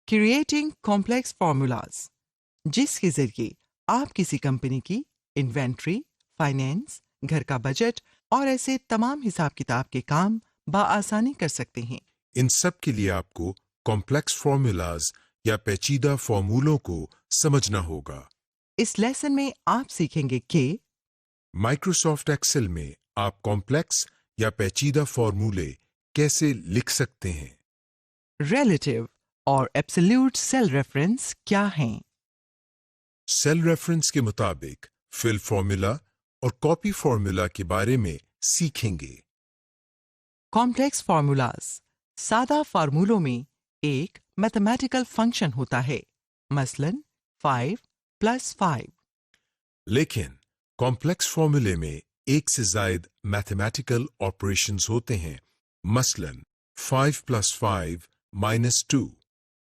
Creating complex formulas, जिसके जरिए आप किसी कंपनी की इन्वेंट्री, फाइनेंस, घर का बजट और ऐसे तमाम हिसाब किताब के काम बआसानी कर सकते हैं। इन सब के लिए आपको कॉम्प्लेक्स फॉर्मूलाज या पेचीदा फॉर्मूलों को समझना होगा। इस लेसन में आप सीखेंगे कि माइक्रोसॉफ्ट एक्सेल में आप कॉम्प्लेक्स या पेचीदा फॉर्मूले कैसे लिख सकते हैं, रिलेटिव और एब्सोल्यूट सेल रेफरेंस क्या हैं, सेल रेफरेंस के मुताबिक फिल फॉर्मूला और कॉपी फॉर्मूला के बारे में सीखेंगे। कॉम्प्लेक्स फार्मूलाज, सादा फार्मूलों में एक मैथमेटिकल फंक्शन होता है, मसलन 5 + 5। लेकिन कॉम्प्लेक्स फॉर्मूले में एक से जायद मैथमेटिकल ऑपरेशंस होते हैं, मसलन 5 + 5 - 2।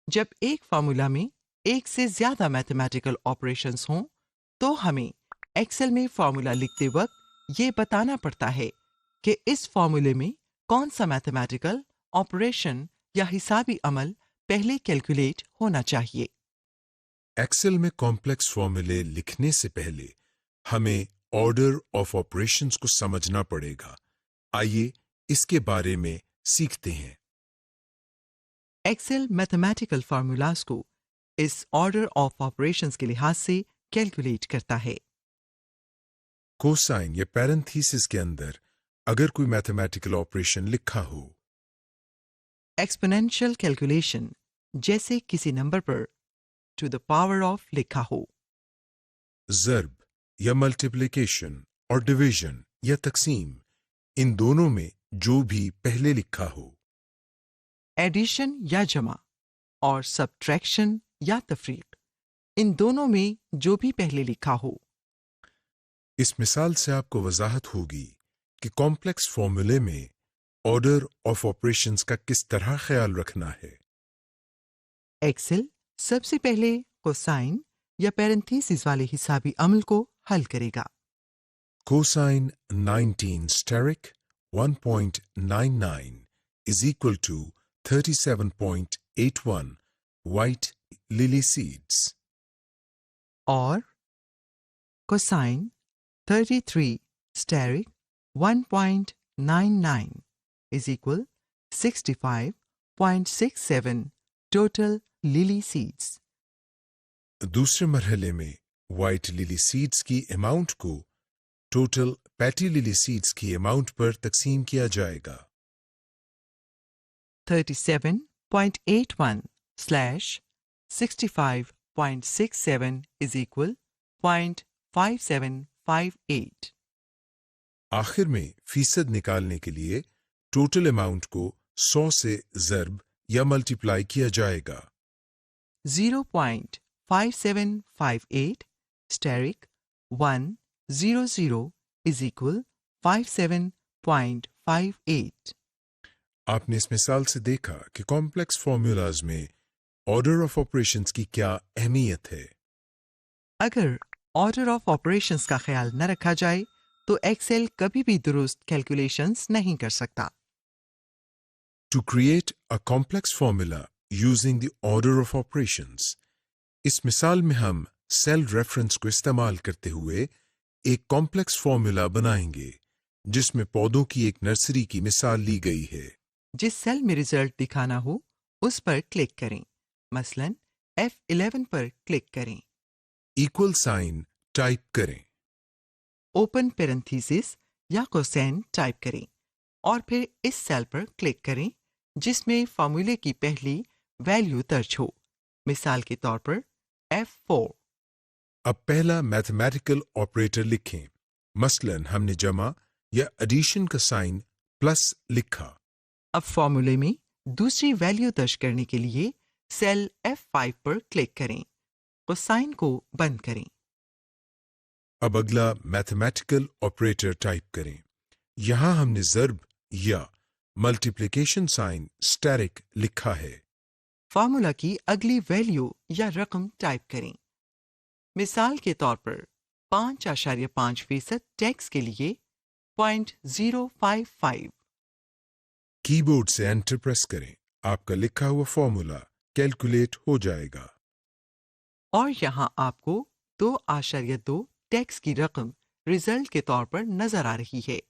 जब एक फार्मूला में एक से ज्यादा मैथमेटिकल ऑपरेशंस हों, तो हमें एक्सेल में फार्मूला लिखते वक्त ये बताना पड़ता है कि इस फार्मूले में कौन सा मैथमेटिकल ऑपरेशन या हिसाबी अमल पहले कैलकुलेट होना चाहिए। एक्सेल में कॉम्प्लेक्स फॉर्मूले लिखने से पहले हमें ऑर्डर ऑफ ऑपरेशंस को समझना पड़ेगा। आइए इसके बारे में सीखते हैं। एक्सेल मैथमेटिकल फार्मूलाज को इस ऑर्डर ऑफ ऑपरेशंस के लिहाज से कैलकुलेट करता है। कोसाइन या पैरेंथीसिस के अंदर अगर कोई मैथमेटिकल ऑपरेशन लिखा हो, एक्सपोनेंशियल कैलकुलेशन, जैसे किसी नंबर पर टू द पावर ऑफ लिखा हो, ज़र्ब या मल्टीप्लिकेशन और डिवीजन या तकसीम, इन दोनों में जो भी पहले लिखा हो, एडिशन या जमा और सब्ट्रैक्शन या तफरीक, इन दोनों में जो भी पहले लिखा हो। इस मिसाल से आपको वजाहत होगी कि कॉम्प्लेक्स फॉर्मूले में ऑर्डर ऑफ ऑपरेशंस का किस तरह ख्याल रखना है। एक्सेल सबसे पहले कोसाइन या पैरेंथेसिस वाले हिसाबी अमल को हल करेगा। कोसाइन 19 asterisk 1.99 is equal to 37.81 white lily seeds. और कोसाइन 33 asterisk 1.99 is equal 65.67 total lily seeds. दूसरे मरहले में व्हाइट लिली सीड्स की अमाउंट को टोटल पैटी लिली सीड्स की अमाउंट पर तकसीम किया जाएगा। 37.81 / 65.67 is equal 0.5758. आखिर में फीसद निकालने के लिए टोटल अमाउंट को 100 से ज़र्ब या मल्टीप्लाई किया जाएगा। 0.5758 steric 100 is equal 57.58. आपने इस मिसाल से देखा कि कॉम्प्लेक्स फॉर्मूलाज में ऑर्डर ऑफ ऑपरेशंस की क्या अहमियत है। अगर ऑर्डर ऑफ ऑपरेशंस का ख्याल न रखा जाए तो एक्सेल कभी भी दुरुस्त कैलकुलेशंस नहीं कर सकता। To create a complex formula using the order of operations, इस मिसाल में हम सेल रेफरेंस को इस्तेमाल करते हुए एक कॉम्प्लेक्स फॉर्मूला बनाएंगे जिसमें पौधों की एक नर्सरी की मिसाल ली गई है। जिस सेल में रिजल्ट दिखाना हो उस पर क्लिक करें, मसलन F11 पर क्लिक करें, इक्वल साइन टाइप करें, ओपन पैरेंथेसिस या कोसेन टाइप करें और फिर इस सेल पर क्लिक करें जिसमें फार्मूले की पहली वैल्यू दर्ज हो, मिसाल के तौर पर F4। अब पहला मैथमेटिकल ऑपरेटर लिखें, मसलन हमने जमा या एडिशन का साइन प्लस लिखा। अब फार्मूले में दूसरी वैल्यू दर्ज करने के लिए सेल F5 पर क्लिक करें, कोसाइन को बंद करें। अब अगला मैथमेटिकल ऑपरेटर टाइप करें। यहां हमने ज़र्ब या मल्टीप्लिकेशन साइन स्टेरिक लिखा है। फार्मूला की अगली वैल्यू या रकम टाइप करें, मिसाल के तौर पर 5.5% टैक्स के लिए 0.055। कीबोर्ड से एंटर प्रेस करें। आपका लिखा हुआ फॉर्मूला कैलकुलेट हो जाएगा। और यहाँ आपको 2.2 टैक्स की रकम रिजल्ट के तौर पर नजर आ रही है।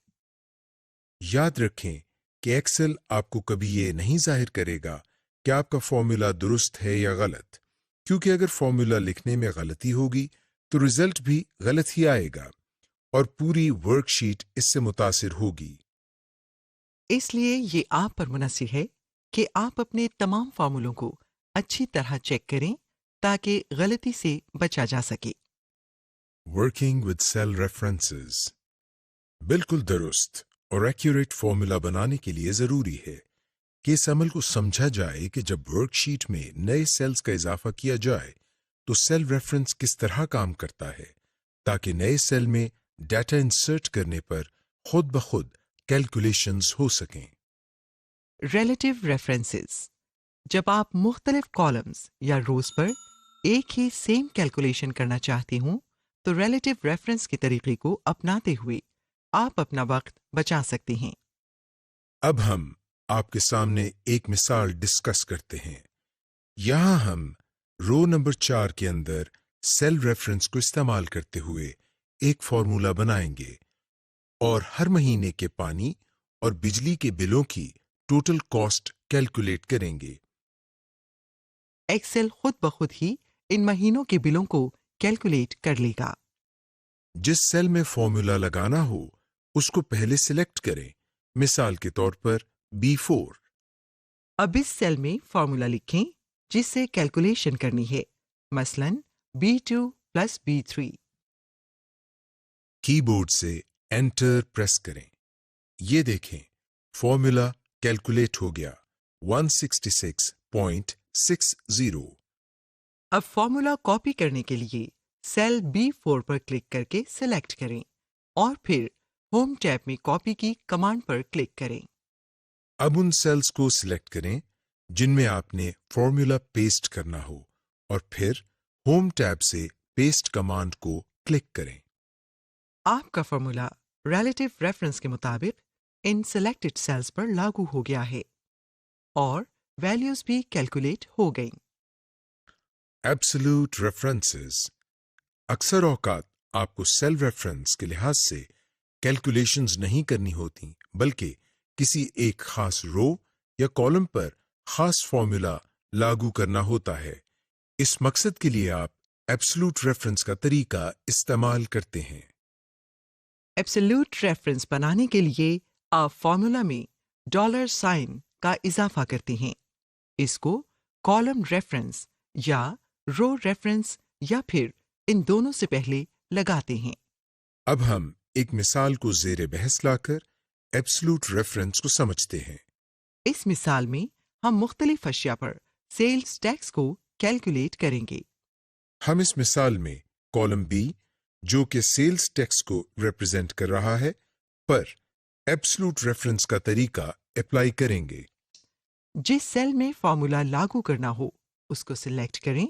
याद रखें कि एक्सेल आपको कभी ये नहीं जाहिर करेगा कि आपका फॉर्मूला दुरुस्त है या गलत, क्योंकि अगर फॉर्मूला लिखने में गलती होगी तो रिजल्ट भी गलत ही आएगा और पूरी वर्कशीट इससे मुतासिर होगी। इसलिए ये आप पर मुनहसिर है कि आप अपने तमाम फार्मूलों को अच्छी तरह चेक करें ताकि गलती से बचा जा सके। Working with cell references. बिल्कुल दुरुस्त और एक्यूरेट फॉर्मूला बनाने के लिए जरूरी है कि इस अमल को समझा जाए कि जब वर्कशीट में नए सेल्स का इजाफा किया जाए तो सेल रेफरेंस किस तरह काम करता है, ताकि नए सेल में डाटा इंसर्ट करने पर खुद ब खुद कैलकुलेशंस हो सकें। Relative references. जब आप मुख्तलिफ कॉलम्स या रोज पर एक ही सेम कैलकुलेशन करना चाहते हो तो रिलेटिव रेफरेंस के तरीके को अपनाते हुए आप अपना वक्त बचा सकते हैं। अब हम आपके सामने एक मिसाल डिस्कस करते हैं। यहां हम रो नंबर 4 के अंदर सेल रेफरेंस को इस्तेमाल करते हुए एक फॉर्मूला बनाएंगे और हर महीने के पानी और बिजली के बिलों की टोटल कॉस्ट कैलकुलेट करेंगे। एक्सेल खुद ब खुद ही इन महीनों के बिलों को कैलकुलेट कर लेगा। जिस सेल में फॉर्मूला लगाना हो उसको पहले सिलेक्ट करें, मिसाल के तौर पर B4। अब इस सेल में फॉर्मूला लिखें जिससे कैलकुलेशन करनी है, मसलन B2 + B3। कीबोर्ड से एंटर प्रेस करें। ये देखें, फॉर्मूला कैलकुलेट हो गया 166.60। अब फॉर्मूला कॉपी करने के लिए सेल B4 पर क्लिक करके सिलेक्ट करें और फिर होम टैब में कॉपी की कमांड पर क्लिक करें। अब उन सेल्स को सिलेक्ट करें जिनमें आपने फॉर्मूला पेस्ट करना हो और फिर होम टैब से पेस्ट कमांड को क्लिक करें। आपका फॉर्मूला रिलेटिव रेफरेंस के मुताबिक इन सिलेक्टेड सेल्स पर लागू हो गया है और वैल्यूज भी कैलकुलेट हो गई। Absolute references. अक्सर औकात आपको सेल रेफरेंस के लिहाज से कैलकुलेशंस नहीं करनी होती, बल्कि किसी एक खास रो या कॉलम पर खास फॉर्मूला लागू करना होता है। इस मकसद के लिए आप एब्सोल्यूट रेफरेंस का तरीका इस्तेमाल करते हैं। एब्सोल्यूट रेफरेंस बनाने के लिए आप फॉर्मूला में $साइन का इजाफा करते हैं। इसको कॉलम रेफरेंस या रो रेफरेंस या फिर इन दोनों से पहले लगाते हैं। अब हम एक मिसाल को ज़ेरे बहस लाकर एब्सोल्यूट रेफरेंस को समझते हैं। इस मिसाल में हम मुख्तलिफ अशिया पर सेल्स टैक्स को कैलकुलेट करेंगे। हम इस मिसाल में कॉलम बी, जो कि सेल्स टैक्स को रिप्रेजेंट कर रहा है, पर एब्सोल्यूट रेफरेंस का तरीका अप्लाई करेंगे। जिस सेल में फॉर्मूला लागू करना हो उसको सिलेक्ट करें।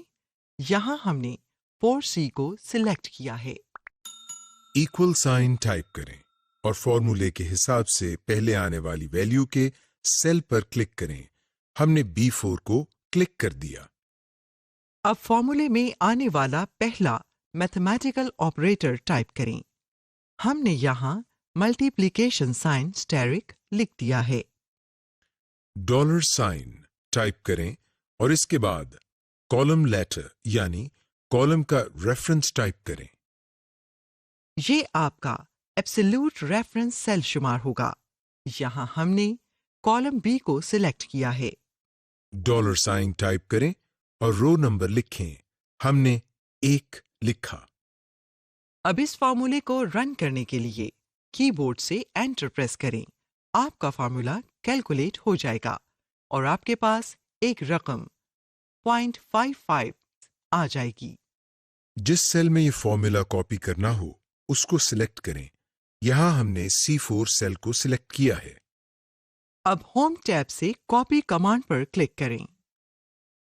यहां हमने 4C को सिलेक्ट किया है। इक्वल साइन टाइप करें और फॉर्मूले के हिसाब से पहले आने वाली वैल्यू के सेल पर क्लिक करें। हमने B4 को क्लिक कर दिया। अब फॉर्मूले में आने वाला पहला मैथमेटिकल ऑपरेटर टाइप करें। हमने यहां मल्टीप्लिकेशन साइन स्टेरिक लिख दिया है। $साइन टाइप करें और इसके बाद कॉलम लेटर यानी कॉलम का रेफरेंस टाइप करें। ये आपका एब्सोल्यूट रेफरेंस सेल शुमार होगा। यहां हमने कॉलम बी को सिलेक्ट किया है। $साइन टाइप करें और रो नंबर लिखें। हमने 1 लिखा। अब इस फॉर्मूले को रन करने के लिए कीबोर्ड से एंटर प्रेस करें। आपका फॉर्मूला कैलकुलेट हो जाएगा और आपके पास एक रकम 0.55 आ जाएगी। जिस सेल में ये फॉर्मूला कॉपी करना हो उसको सिलेक्ट करें। यहां हमने C4 सेल को सिलेक्ट किया है। अब होम टैब से कॉपी कमांड पर क्लिक करें।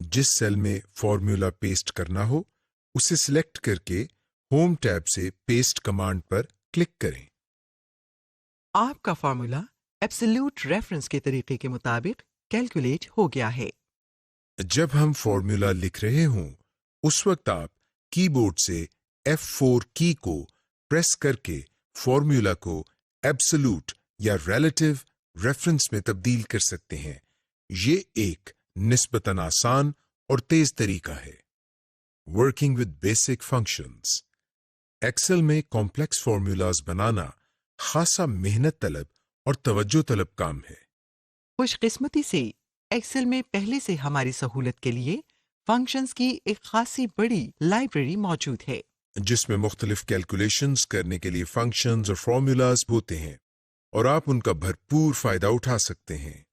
जिस सेल में फॉर्मूला पेस्ट करना हो उसे सिलेक्ट करके होम टैब से पेस्ट कमांड पर क्लिक करें। आपका फॉर्मूला एब्सोल्यूट रेफरेंस के तरीके के मुताबिक कैलकुलेट हो गया है। जब हम फॉर्मूला लिख रहे हों उस वक्त आप कीबोर्ड से F4 की को प्रेस करके फॉर्मूला को एब्सोल्यूट या रिलेटिव रेफरेंस में तब्दील कर सकते हैं। ये एक निस्बतन आसान और तेज तरीका है। Working with basic functions. Excel में कॉम्प्लेक्स फॉर्मूलाज बनाना खासा मेहनत तलब और तवज्जो तलब काम है। खुशकिस्मती से एक्सेल में पहले से हमारी सहूलत के लिए फंक्शंस की एक खासी बड़ी लाइब्रेरी मौजूद है, जिसमें मुख्तलिफ कैलकुलेशंस करने के लिए फंक्शंस और फॉर्मूलाज होते हैं और आप उनका भरपूर फायदा उठा सकते हैं।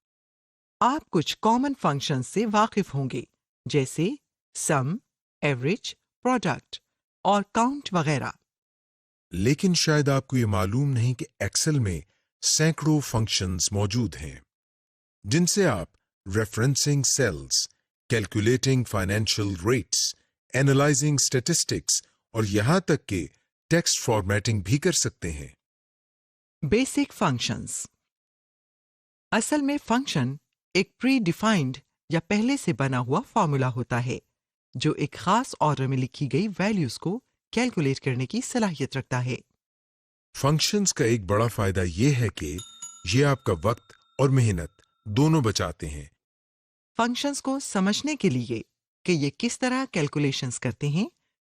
आप कुछ कॉमन फंक्शंस से वाकिफ होंगे, जैसे सम, एवरेज, प्रोडक्ट और काउंट वगैरह। लेकिन शायद आपको ये मालूम नहीं कि एक्सेल में सैकड़ों फंक्शंस मौजूद हैं जिनसे आप referencing cells, calculating financial rates, analysing statistics और यहां तक कि टेक्स्ट फॉर्मेटिंग भी कर सकते हैं। Basic functions. असल में फंक्शन एक प्री डिफाइंड या पहले से बना हुआ फॉर्मूला होता है जो एक खास ऑर्डर में लिखी गई वैल्यूज को कैलकुलेट करने की सलाहियत रखता है। फंक्शंस का एक बड़ा फायदा यह है कि ये आपका वक्त और मेहनत दोनों बचाते हैं। फंक्शंस को समझने के लिए कि ये किस तरह कैलकुलेशंस करते हैं,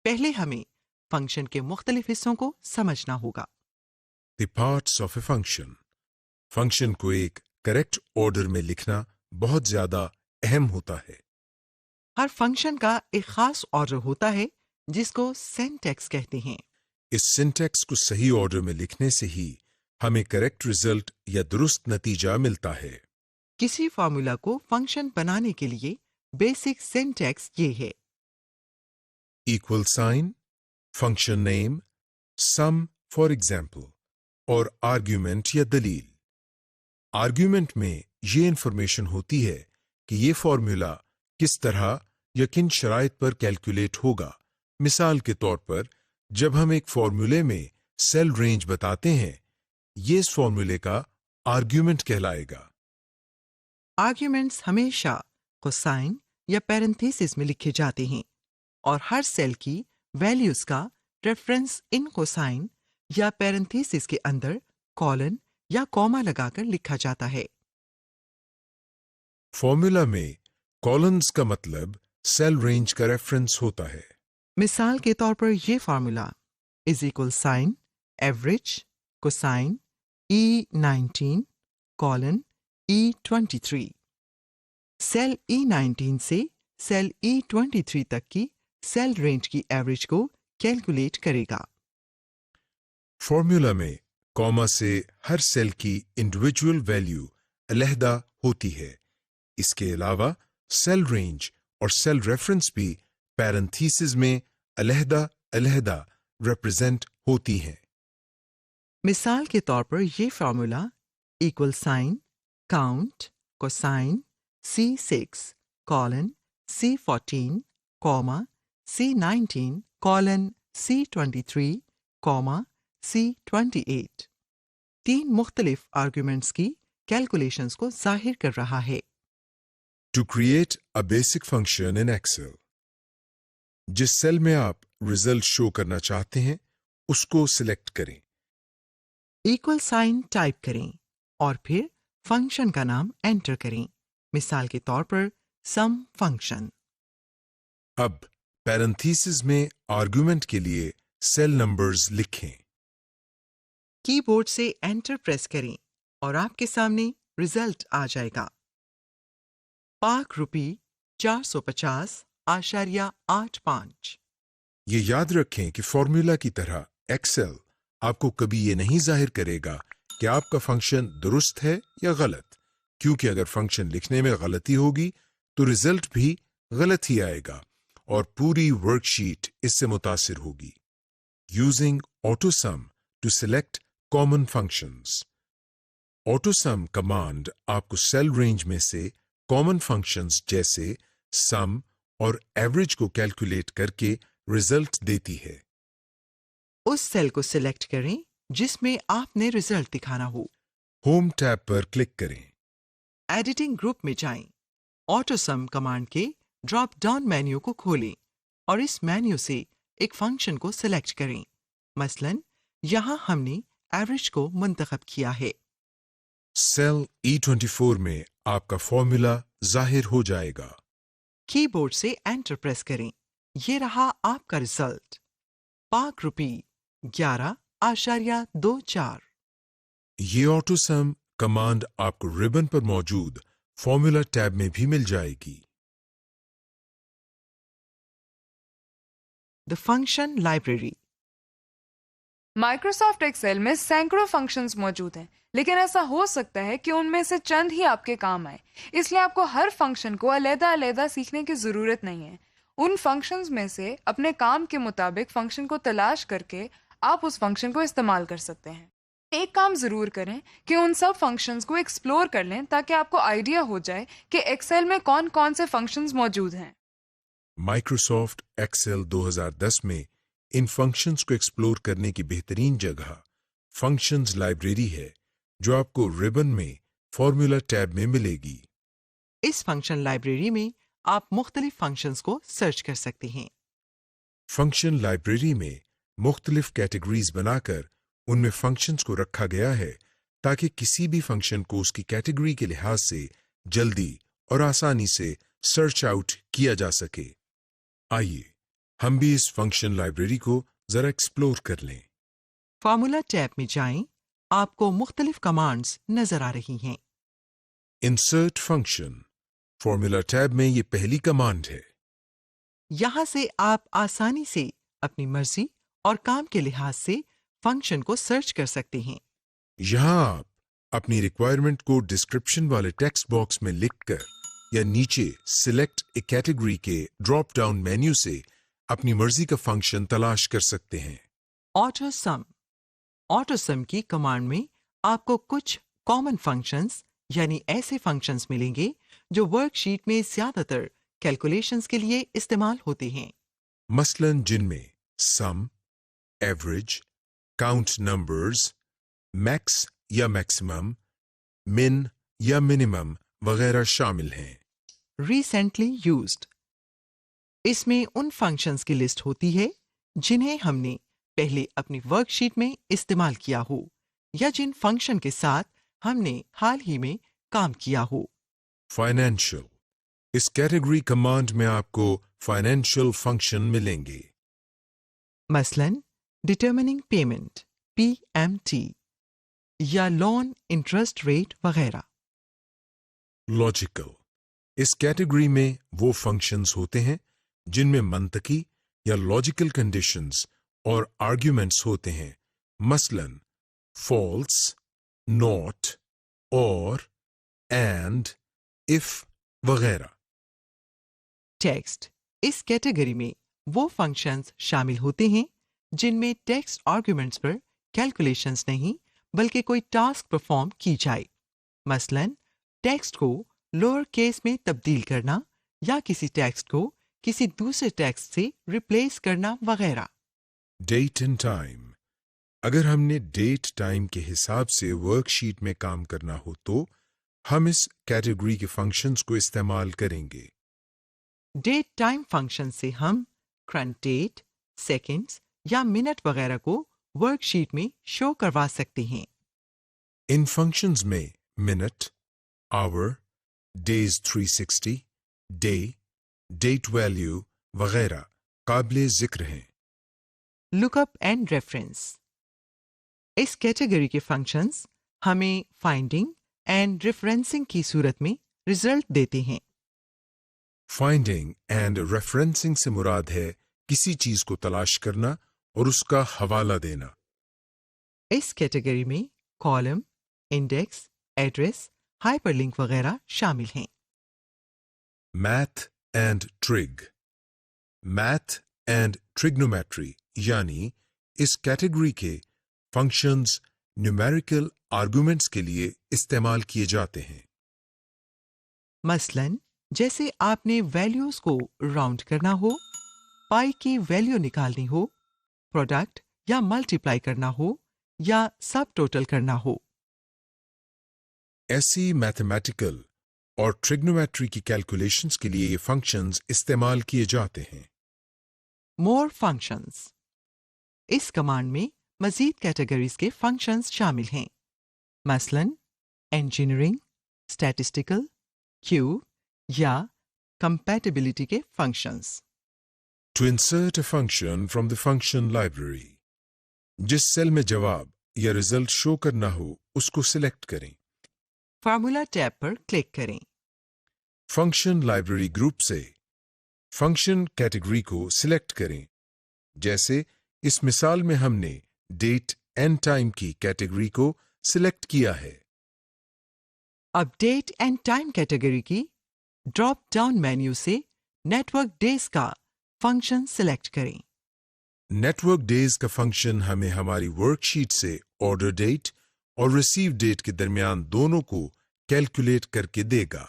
पहले हमें फंक्शन के मुख्तलिफ हिस्सों को समझना होगा। The parts of a function. Function को एक करेक्ट ऑर्डर में लिखना बहुत ज्यादा अहम होता है। हर फंक्शन का एक खास ऑर्डर होता है जिसको सिंटैक्स कहते हैं। इस सिंटैक्स को सही ऑर्डर में लिखने से ही हमें करेक्ट रिजल्ट या दुरुस्त नतीजा मिलता है। किसी फार्मूला को फंक्शन बनाने के लिए बेसिक सिंटैक्स ये है: equal sign, function name, sum for example और आर्ग्यूमेंट या दलील। आर्ग्यूमेंट में ये इंफॉर्मेशन होती है कि ये फॉर्मूला किस तरह या किन शराइत पर कैलकुलेट होगा। मिसाल के तौर पर जब हम एक फॉर्मूले में सेल रेंज बताते हैं, ये इस फॉर्मूले का आर्ग्यूमेंट कहलाएगा। आर्ग्यूमेंट्स हमेशा कोसाइन या पैरेंथेसिस में लिखे जाते हैं और हर सेल की वैल्यूज का रेफरेंस इन कोसाइन या पैरेंथेसिस के अंदर कॉलन या कॉमा लगाकर लिखा जाता है। फॉर्मूला में कॉलम्स का मतलब सेल रेंज का रेफरेंस होता है। मिसाल के तौर पर ये formula is equal sign average कोसाइन E19 colon E23। Cell E19 से सेल E23 तक की सेल रेंज की एवरेज को कैलकुलेट करेगा। फॉर्मूला में कॉमा से हर सेल की इंडिविजुअल वैल्यू अलहदा होती है। इसके अलावा सेल रेंज और सेल रेफरेंस भी पैरेंथेसिस में अलहदा अलहदा रिप्रेजेंट होती हैं। मिसाल के तौर पर ये फार्मूला इक्वल साइन काउंट कोसाइन C6 colon C14 comma C19 colon C23 comma C28 तीन मुख्तलिफ आर्ग्यूमेंट्स की कैलकुलेशंस को जाहिर कर रहा है। To create a basic function in Excel. जिस सेल में आप रिजल्ट शो करना चाहते हैं उसको सिलेक्ट करें, इक्वल साइन टाइप करें और फिर फंक्शन का नाम एंटर करें। मिसाल के तौर पर सम फंक्शन। अब पैरेंथेसिस में आर्गुमेंट के लिए सेल नंबर्स लिखें। कीबोर्ड से एंटर प्रेस करें और आपके सामने रिजल्ट आ जाएगा। पाक रुपी 450.85। ये याद रखें कि फॉर्मूला की तरह एक्सेल आपको कभी ये नहीं जाहिर करेगा कि आपका फंक्शन दुरुस्त है या गलत, क्योंकि अगर फंक्शन लिखने में गलती होगी तो रिजल्ट भी गलत ही आएगा और पूरी वर्कशीट इससे मुतासिर होगी। Using AutoSum to select common functions. AutoSum command आपको सेल रेंज में से कॉमन फंक्शंस जैसे सम और एवरेज को कैलकुलेट करके रिजल्ट देती है। उस सेल को सिलेक्ट करें जिसमें आपने रिजल्ट दिखाना हो। होम टैब पर क्लिक करें। एडिटिंग ग्रुप में जाएं। ऑटोसम कमांड के ड्रॉप डाउन मेन्यू को खोलें और इस मेन्यू से एक फंक्शन को सिलेक्ट करें। मसलन यहाँ हमने एवरेज को मुंतखब किया है। सेल E24 में आपका फॉर्मूला जाहिर हो जाएगा। कीबोर्ड से एंटर प्रेस करें। ये रहा आपका रिजल्ट, पाक रुपी 11.24। ये ऑटो सम कमांड आपको रिबन पर मौजूद फॉर्मूला टैब में भी मिल जाएगी। The function library. Microsoft Excel में सैकड़ों फंक्शंस मौजूद हैं, लेकिन ऐसा हो सकता है कि उनमें से चंद ही आपके काम आए। इसलिए आपको हर फंक्शन को अलग-अलग सीखने की जरूरत नहीं है। उन फंक्शंस में से अपने काम के मुताबिक फंक्शन को तलाश करके आप उस फंक्शन को इस्तेमाल कर सकते हैं। एक काम जरूर करें कि उन सब फंक्शंस को एक्सप्लोर कर लें ताकि आपको आइडिया हो जाए कि एक्सेल में कौन कौन से फंक्शंस मौजूद हैं। माइक्रोसॉफ्ट एक्सेल 2010 में इन फंक्शंस को एक्सप्लोर करने की बेहतरीन जगह फंक्शंस लाइब्रेरी है, जो आपको रिबन में फॉर्मूला टैब में मिलेगी। इस फंक्शन लाइब्रेरी में आप मुख्तलिफ फंक्शंस को सर्च कर सकते हैं। फंक्शन लाइब्रेरी में मुख्तलिफ कैटेगरीज बनाकर उनमें फंक्शंस को रखा गया है ताकि किसी भी फंक्शन को उसकी कैटेगरी के लिहाज से जल्दी और आसानी से सर्च आउट किया जा सके। आइए हम भी इस फंक्शन लाइब्रेरी को जरा एक्सप्लोर कर लें। फॉर्मूला टैब में जाएं, आपको मुख्तलिफ कमांड्स नजर आ रही हैं। इंसर्ट फंक्शन फॉर्मूला टैब में ये पहली कमांड है। यहाँ से आप आसानी से अपनी मर्जी और काम के लिहाज से फंक्शन को सर्च कर सकते हैं। यहाँ आप अपनी रिक्वायरमेंट को डिस्क्रिप्शन वाले टेक्स्ट बॉक्स में लिखकर या नीचे सिलेक्ट ए कैटेगरी के ड्रॉप डाउन मेन्यू से अपनी मर्जी का फंक्शन तलाश कर सकते हैं। ऑटो सम की कमांड में आपको कुछ कॉमन फंक्शंस यानी ऐसे फंक्शंस मिलेंगे जो वर्कशीट में ज्यादातर कैलकुलेशंस के लिए इस्तेमाल होते हैं। मसलन जिनमें सम, एवरेज, काउंट नंबर्स, मैक्स या मैक्सिमम, मिन या मिनिमम वगैरह शामिल हैं। रिसेंटली यूज्ड, इसमें उन फंक्शंस की लिस्ट होती है जिन्हें हमने पहले अपनी वर्कशीट में इस्तेमाल किया हो या जिन फंक्शन के साथ हमने हाल ही में काम किया हो। फाइनेंशियल, इस कैटेगरी कमांड में आपको फाइनेंशियल फंक्शन मिलेंगे। मसलन डिटर्मिनिंग पेमेंट PMT या लोन इंटरेस्ट रेट वगैरह। लॉजिकल, इस कैटेगरी में वो फंक्शंस होते हैं जिनमें मंतकी या लॉजिकल कंडीशंस और आर्ग्यूमेंट्स होते हैं, मसलन फॉल्स, नॉट, और, एंड, इफ वगैरह। टेक्स्ट, इस कैटेगरी में वो फंक्शंस शामिल होते हैं जिनमें टेक्स्ट आर्ग्यूमेंट्स पर कैलकुलेशंस नहीं बल्कि कोई टास्क परफॉर्म की जाए, मसलन टेक्स्ट को लोअर केस में तब्दील करना या किसी टेक्स्ट को किसी दूसरे टेक्स्ट से रिप्लेस करना वगैरह। डेट एंड टाइम, अगर हमने डेट टाइम के हिसाब से वर्कशीट में काम करना हो तो हम इस कैटेगरी के फंक्शंस को इस्तेमाल करेंगे। डेट टाइम फंक्शन से हम करंट डेट, सेकंड्स या मिनट वगैरह को वर्कशीट में शो करवा सकते हैं। इन फंक्शंस में minute, hour, days 360, day, date value वगैरह काबिले जिक्र हैं। लुकअप एंड रेफरेंस, इस कैटेगरी के फंक्शंस हमें फाइंडिंग एंड रेफरेंसिंग की सूरत में रिजल्ट देते हैं। फाइंडिंग एंड रेफरेंसिंग से मुराद है किसी चीज को तलाश करना और उसका हवाला देना। इस कैटेगरी में कॉलम, इंडेक्स, एड्रेस, हाइपरलिंक वगैरह शामिल हैं। Math and trig, math and trigonometry यानी इस कैटेगरी के फंक्शंस न्यूमेरिकल आर्गुमेंट्स के लिए इस्तेमाल किए जाते हैं। मसलन जैसे आपने वैल्यूज को राउंड करना हो, पाई की वैल्यू निकालनी हो, प्रोडक्ट या मल्टीप्लाई करना हो या सब टोटल करना हो। ऐसी मैथमेटिकल اور ट्रिग्नोमेट्री की कैलकुलेशंस के लिए ये फंक्शंस इस्तेमाल किए जाते हैं. मोर फंक्शंस. इस कमांड में मजीद कैटेगरीज के फंक्शंस शामिल हैं. मसलन इंजीनियरिंग, स्टैटिस्टिकल, क्यूब या कंपैटिबिलिटी के functions. To insert a function from the function library. जिस सेल में जवाब या रिजल्ट शो करना हो उसको सिलेक्ट करें. फार्मूला टैब पर क्लिक करें. फंक्शन लाइब्रेरी ग्रुप से फंक्शन कैटेगरी को सिलेक्ट करें. जैसे इस मिसाल में हमने डेट एंड टाइम की कैटेगरी को सिलेक्ट किया है. अब डेट एंड टाइम कैटेगरी की ड्रॉप डाउन मेन्यू से नेटवर्क डेज का फंक्शन सिलेक्ट करें. नेटवर्क डेज का फंक्शन हमें हमारी वर्कशीट से ऑर्डर डेट और रिसीव डेट के दरमियान दोनों को कैलकुलेट करके देगा.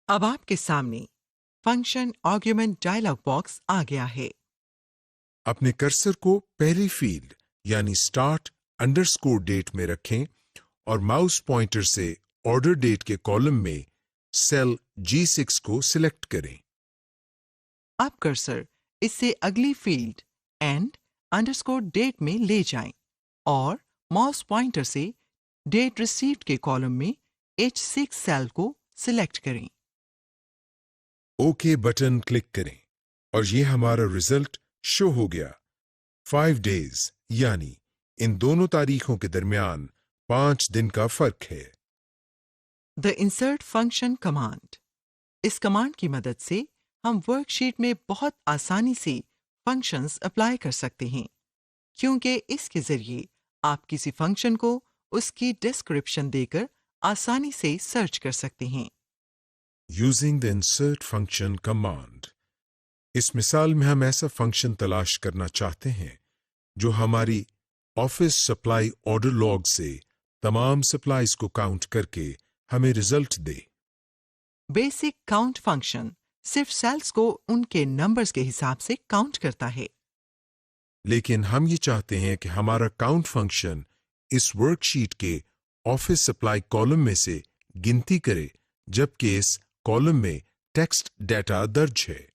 अब आपके सामने फंक्शन आर्ग्यूमेंट डायलॉग बॉक्स आ गया है. अपने कर्सर को पहली फील्ड यानी स्टार्ट अंडरस्कोर डेट में रखें और माउस पॉइंटर से ऑर्डर डेट के कॉलम में सेल G6 को सिलेक्ट करें. अब कर्सर इससे अगली फील्ड एंड अंडरस्कोर डेट में ले जाएं और माउस पॉइंटर से डेट रिसीव्ड के कॉलम में H6 सेल को सिलेक्ट करें. ओके बटन क्लिक करें और ये हमारा रिजल्ट शो हो गया. 5 डेज यानी इन दोनों तारीखों के दरमियान 5 दिन का फर्क है. The insert function command. इस कमांड की मदद से हम वर्कशीट में बहुत आसानी से फंक्शंस अप्लाई कर सकते हैं, क्योंकि इसके जरिए आप किसी फंक्शन को उसकी डिस्क्रिप्शन देकर आसानी से सर्च कर सकते हैं. Using the insert function command. इस मिसाल में हम ऐसा फंक्शन तलाश करना चाहते हैं जो हमारी ऑफिस सप्लाई ऑर्डर लॉग से तमाम सप्लाईज को काउंट करके हमें रिजल्ट दे. बेसिक काउंट फंक्शन सिर्फ सेल्स को उनके नंबर्स के हिसाब से काउंट करता है. लेकिन हम ये चाहते हैं कि हमारा काउंट फंक्शन इस वर्कशीट के ऑफिस सप्लाई कॉलम में से गिनती करे, जबकि इस कॉलम में टेक्स्ट डेटा दर्ज है.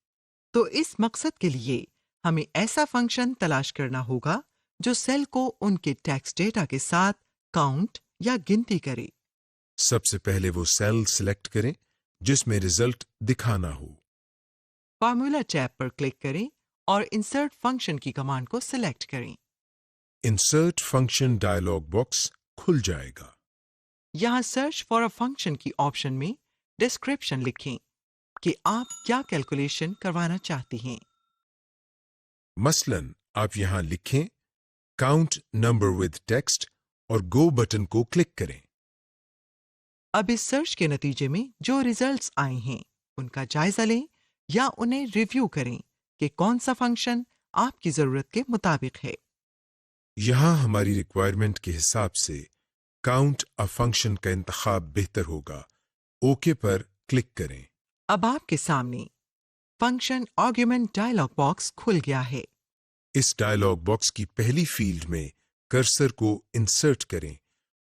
तो इस मकसद के लिए हमें ऐसा फंक्शन तलाश करना होगा जो सेल को उनके टेक्स्ट डेटा के साथ काउंट या गिनती करे. सबसे पहले वो सेल सिलेक्ट करें जिसमें रिजल्ट दिखाना हो. फार्मूला टैब पर क्लिक करें और इंसर्ट फंक्शन की कमांड को सिलेक्ट करें. इंसर्ट फंक्शन डायलॉग बॉक्स खुल जाएगा. यहाँ सर्च फॉर अ फंक्शन की ऑप्शन में डिस्क्रिप्शन लिखें कि आप क्या कैलकुलेशन करवाना चाहते हैं. मसलन आप यहां लिखें काउंट नंबर विद टेक्स्ट और गो बटन को क्लिक करें. अब इस सर्च के नतीजे में जो रिजल्ट्स आए हैं उनका जायजा लें या उन्हें रिव्यू करें कि कौन सा फंक्शन आपकी जरूरत के मुताबिक है. यहां हमारी रिक्वायरमेंट के हिसाब से काउंट अ फंक्शन का इंतखाब बेहतर होगा. ओके पर क्लिक करें. अब आपके सामने फंक्शन आर्ग्यूमेंट डायलॉग बॉक्स खुल गया है. इस डायलॉग बॉक्स की पहली फील्ड में कर्सर को इंसर्ट करें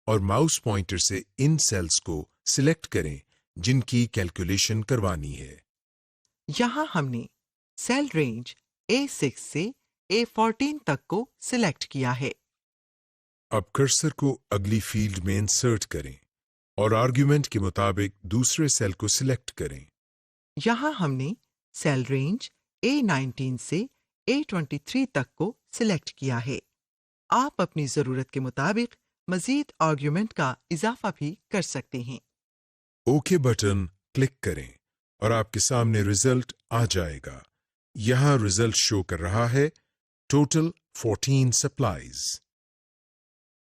और माउस पॉइंटर से इन सेल्स को सिलेक्ट करें जिनकी कैलकुलेशन करवानी है. यहाँ हमने सेल रेंज A6 से A14 तक को सिलेक्ट किया है. अब कर्सर को अगली फील्ड में इंसर्ट करें और आर्ग्यूमेंट के मुताबिक दूसरे सेल को सिलेक्ट करें. यहाँ हमने सेल रेंज A19 से A23 तक को सिलेक्ट किया है. आप अपनी जरूरत के मुताबिक मजीद आर्ग्यूमेंट का इजाफा भी कर सकते हैं. ओके बटन क्लिक करें और आपके सामने रिजल्ट आ जाएगा. यहां रिजल्ट शो कर रहा है टोटल 14 सप्लाईज.